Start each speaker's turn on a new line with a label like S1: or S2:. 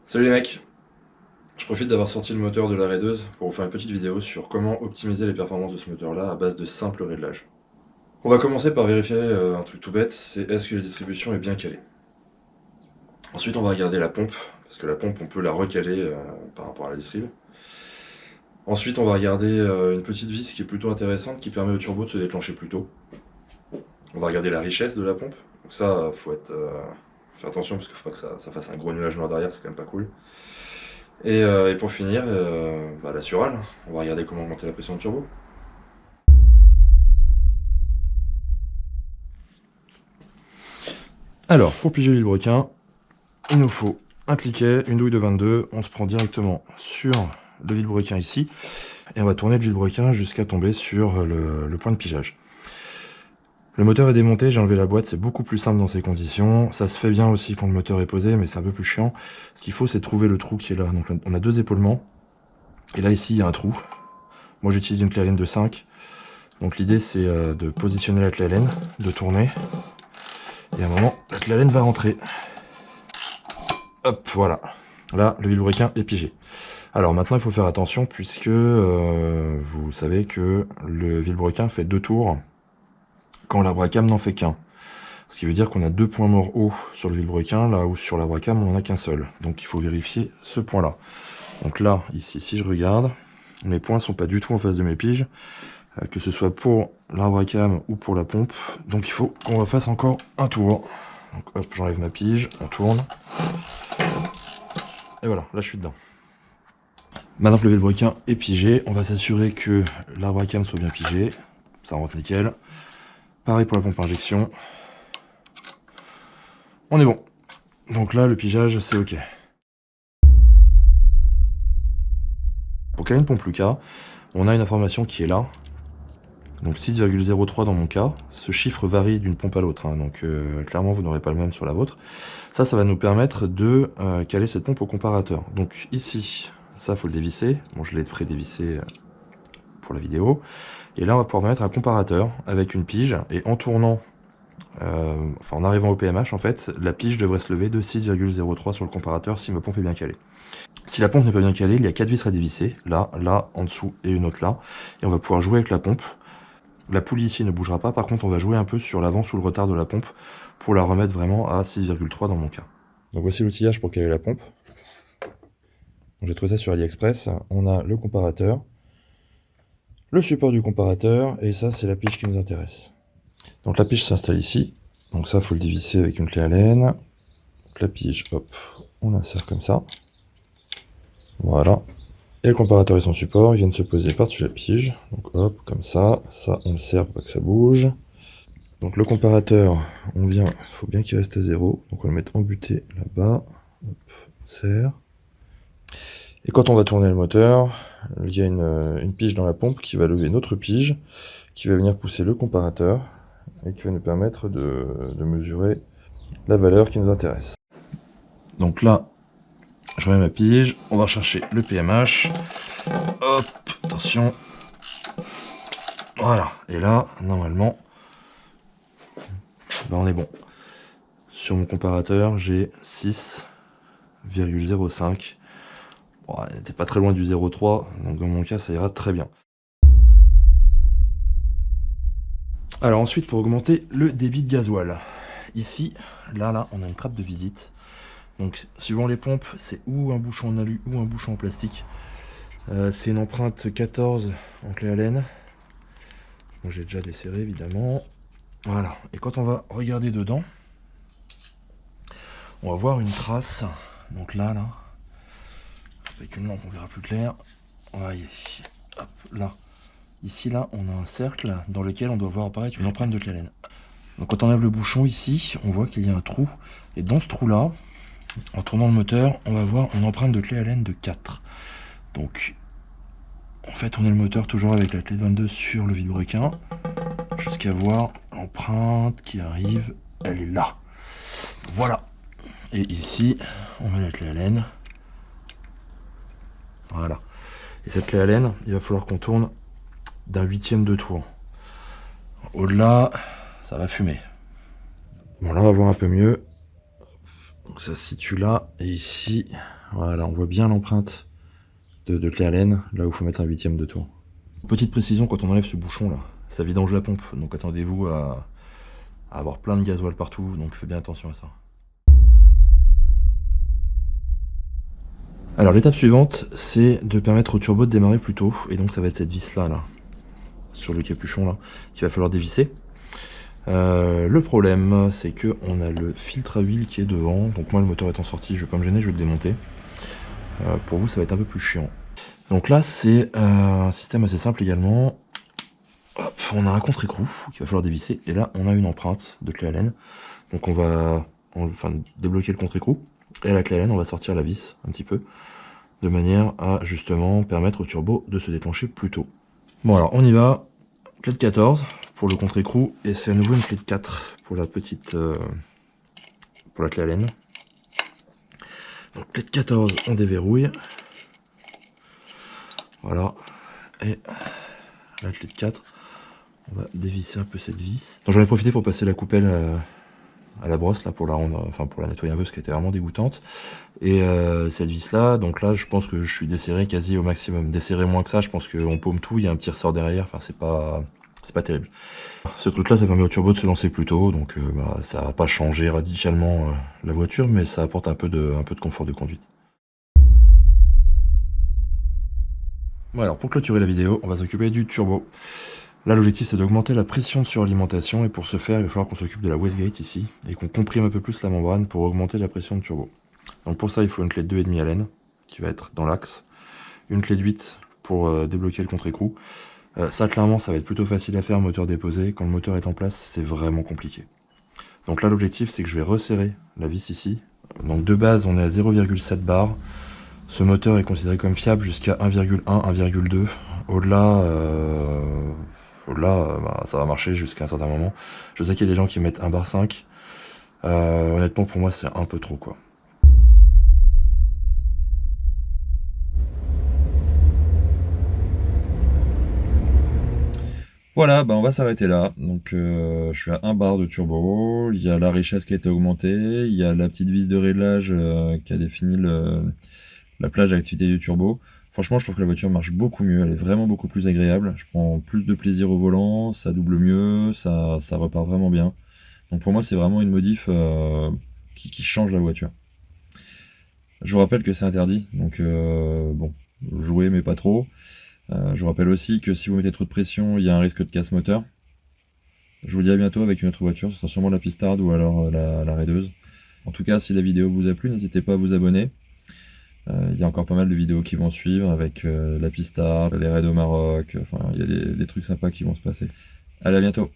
S1: Salut les mecs, je profite d'avoir sorti le moteur de la raideuse pour vous faire une petite vidéo sur comment optimiser les performances de ce moteur là à base de simples réglages. On va commencer par vérifier un truc tout bête, c'est est-ce que la distribution est bien calée. Ensuite on va regarder la pompe, parce que la pompe on peut la recaler par rapport à la distrib. Ensuite on va regarder une petite vis qui est plutôt intéressante qui permet au turbo de se déclencher plus tôt. On va regarder la richesse de la pompe, donc ça faut faire attention parce qu'il ne faut pas que ça fasse un gros nuage noir derrière, c'est quand même pas cool. Et pour finir, la surale. On va regarder comment augmenter la pression de turbo. Alors, pour piger le vilebrequin, il nous faut un cliquet, une douille de 22. On se prend directement sur le vilebrequin ici. Et on va tourner le vilebrequin jusqu'à tomber sur le point de pigeage. Le moteur est démonté, j'ai enlevé la boîte, c'est beaucoup plus simple dans ces conditions. Ça se fait bien aussi quand le moteur est posé, mais c'est un peu plus chiant. Ce qu'il faut, c'est trouver le trou qui est là. Donc on a deux épaulements. Et là, ici, il y a un trou. Moi, j'utilise une clé Allen de 5. Donc l'idée, c'est de positionner la clé Allen, de tourner. Et à un moment, la clé Allen va rentrer. Hop, voilà. Là, le vilebrequin est pigé. Alors maintenant, il faut faire attention puisque vous savez que le vilebrequin fait 2 tours quand l'abracam n'en fait qu'un. Ce qui veut dire qu'on a 2 points morts hauts sur le vilebrequin, là où sur l'abracam, on n'en a qu'un seul. Donc il faut vérifier ce point-là. Donc là, ici, si je regarde, mes points ne sont pas du tout en face de mes piges, que ce soit pour l'abracam ou pour la pompe. Donc il faut qu'on refasse encore un tour. Donc hop, j'enlève ma pige, on tourne. Et voilà, là je suis dedans. Maintenant que le vilebrequin est pigé, on va s'assurer que l'abracam soit bien pigé. Ça rentre nickel. Pareil pour la pompe à injection. On est bon. Donc là, le pigeage, c'est OK. Pour caler une pompe Lucas, on a une information qui est là. Donc 6,03 dans mon cas. Ce chiffre varie d'une pompe à l'autre. Hein, donc clairement, vous n'aurez pas le même sur la vôtre. Ça va nous permettre de caler cette pompe au comparateur. Donc ici, ça, faut le dévisser. Bon, je l'ai pré-dévissé pour la vidéo. Et là, on va pouvoir mettre un comparateur avec une pige. Et en tournant, en arrivant au PMH, en fait, la pige devrait se lever de 6,03 sur le comparateur si ma pompe est bien calée. Si la pompe n'est pas bien calée, il y a 4 vis à dévisser. Là, là, en dessous et une autre là. Et on va pouvoir jouer avec la pompe. La poulie ici ne bougera pas. Par contre, on va jouer un peu sur l'avance ou le retard de la pompe pour la remettre vraiment à 6,3 dans mon cas. Donc voici l'outillage pour caler la pompe. J'ai trouvé ça sur AliExpress. On a le comparateur, le support du comparateur, et ça, c'est la pige qui nous intéresse. Donc la pige s'installe ici. Donc ça, il faut le dévisser avec une clé Allen. Donc la pige, hop, on l'insère comme ça. Voilà. Et le comparateur et son support, ils viennent se poser par-dessus la pige. Donc hop, comme ça. Ça, on le serre pour pas que ça bouge. Donc le comparateur, il faut bien qu'il reste à 0. Donc on va le mettre embuté là-bas. Hop, on serre. Et quand on va tourner le moteur, il y a une pige dans la pompe qui va lever une autre pige, qui va venir pousser le comparateur, et qui va nous permettre de mesurer la valeur qui nous intéresse. Donc là, je remets ma pige, on va chercher le PMH. Hop, attention. Voilà, et là, normalement, on est bon. Sur mon comparateur, j'ai 6,05. Bon, elle n'était pas très loin du 0,3, donc dans mon cas, ça ira très bien. Alors ensuite, pour augmenter le débit de gasoil. Ici, là, on a une trappe de visite. Donc, suivant les pompes, c'est ou un bouchon en alu ou un bouchon en plastique. C'est une empreinte 14 en clé Allen. Bon, j'ai déjà desserré, évidemment. Voilà. Et quand on va regarder dedans, on va voir une trace. Donc là, avec une lampe, on verra plus clair. Voyez. Hop, là. Ici, là, on a un cercle dans lequel on doit voir apparaître une empreinte de clé Allen. Donc quand on enlève le bouchon ici, on voit qu'il y a un trou. Et dans ce trou-là, en tournant le moteur, on va voir une empreinte de clé Allen de 4. Donc, en fait, on est le moteur toujours avec la clé de 22 sur le vilebrequin, jusqu'à voir l'empreinte qui arrive, elle est là. Voilà. Et ici, on met la clé Allen. Voilà. Et cette clé Allen, il va falloir qu'on tourne d'un 1/8 de tour. Au-delà, ça va fumer. Bon, là, on va voir un peu mieux. Donc ça se situe là, et ici, voilà, on voit bien l'empreinte de clé Allen, là où il faut mettre un 8e de tour. Petite précision, quand on enlève ce bouchon là, ça vidange la pompe, donc attendez-vous à avoir plein de gasoil partout, donc faites bien attention à ça. Alors l'étape suivante, c'est de permettre au turbo de démarrer plus tôt, et donc ça va être cette vis là, sur le capuchon là, qu'il va falloir dévisser. Le problème, c'est que on a le filtre à huile qui est devant, donc moi le moteur étant sorti, je vais pas me gêner, je vais le démonter. Pour vous, ça va être un peu plus chiant. Donc là, c'est un système assez simple également. Hop, on a un contre-écrou qu'il va falloir dévisser, et là, on a une empreinte de clé Allen. Donc on va débloquer le contre-écrou, et à la clé Allen, on va sortir la vis un petit peu, de manière à justement permettre au turbo de se déclencher plus tôt. Bon alors, on y va. Clé de 14 pour le contre-écrou, et c'est à nouveau une clé de 4 pour la petite pour la clé Allen. Donc clé de 14, on déverrouille. Voilà. Et la clé de 4, on va dévisser un peu cette vis. J'en ai profité pour passer la coupelle à la brosse là pour la rendre, enfin pour la nettoyer un peu parce qu'elle était vraiment dégoûtante. Et cette vis là, donc là je pense que je suis desserré quasi au maximum. Desserré moins que ça, je pense qu'on paume tout, il y a un petit ressort derrière, enfin c'est pas terrible. Ce truc là, ça permet au turbo de se lancer plus tôt, donc ça va pas changer radicalement la voiture, mais ça apporte un peu de confort de conduite. Bon alors pour clôturer la vidéo, on va s'occuper du turbo. Là l'objectif c'est d'augmenter la pression de suralimentation, et pour ce faire il va falloir qu'on s'occupe de la wastegate ici, et qu'on comprime un peu plus la membrane pour augmenter la pression de turbo. Donc pour ça il faut une clé de 2,5 Allen, qui va être dans l'axe, une clé de 8 pour débloquer le contre-écrou. Ça clairement ça va être plutôt facile à faire moteur déposé, quand le moteur est en place c'est vraiment compliqué. Donc là l'objectif c'est que je vais resserrer la vis ici. Donc de base on est à 0,7 bar. Ce moteur est considéré comme fiable jusqu'à 1,1, 1,2. Au-delà, ça va marcher jusqu'à un certain moment. Je sais qu'il y a des gens qui mettent 1 bar 5. Honnêtement, pour moi, c'est un peu trop, quoi. Voilà, bah on va s'arrêter là. Donc je suis à 1 bar de turbo, il y a la richesse qui a été augmentée, il y a la petite vis de réglage qui a défini la plage d'activité du turbo. Franchement, je trouve que la voiture marche beaucoup mieux, elle est vraiment beaucoup plus agréable. Je prends plus de plaisir au volant, ça double mieux, ça repart vraiment bien. Donc pour moi, c'est vraiment une modif qui change la voiture. Je vous rappelle que c'est interdit, donc bon, jouez mais pas trop. Je vous rappelle aussi que si vous mettez trop de pression, il y a un risque de casse moteur. Je vous dis à bientôt avec une autre voiture, ce sera sûrement la pistarde ou alors la raideuse. En tout cas, si la vidéo vous a plu, n'hésitez pas à vous abonner. Il y a encore pas mal de vidéos qui vont suivre avec la pistarde, les raids au Maroc, enfin il y a des trucs sympas qui vont se passer. Allez, à bientôt.